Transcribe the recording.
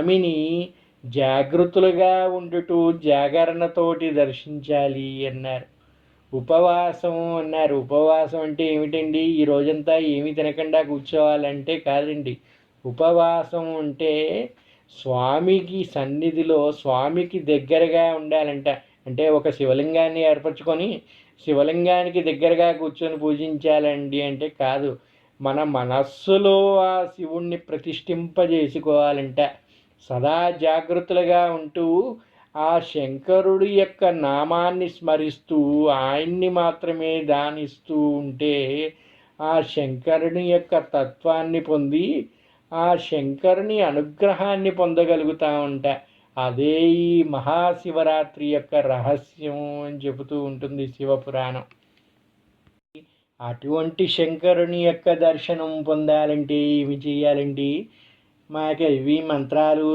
స్వామిని జాగృతులుగా ఉండుటూ జాగరణతోటి దర్శించాలి అన్నారు. ఉపవాసం అన్నారు. ఉపవాసం అంటే ఏమిటండి? ఈ రోజంతా ఏమి తినకుండా కూర్చోవాలంటే కాదండి. ఉపవాసం అంటే స్వామికి సన్నిధిలో స్వామికి దగ్గరగా ఉండాలంట. అంటే ఒక శివలింగాన్ని ఏర్పరచుకొని శివలింగానికి దగ్గరగా కూర్చొని పూజించాలండి అంటే కాదు. మన మనస్సులో ఆ శివుణ్ణి ప్రతిష్ఠింపజేసుకోవాలంట. సదా జాగృతులుగా ఉంటూ ఆ శంకరుడి యొక్క నామాన్ని స్మరిస్తూ ఆయన్ని మాత్రమే ధ్యానిస్తూ ఉంటే ఆ శంకరుని యొక్క తత్వాన్ని పొంది ఆ శంకరుని అనుగ్రహాన్ని పొందగలుగుతా ఉంటా. అదే ఈ మహాశివరాత్రి యొక్క రహస్యం అని చెబుతూ ఉంటుంది శివపురాణం. అటువంటి శంకరుని యొక్క దర్శనం పొందాలంటే ఏమి చేయాలండి? మాకు ఇవి మంత్రాలు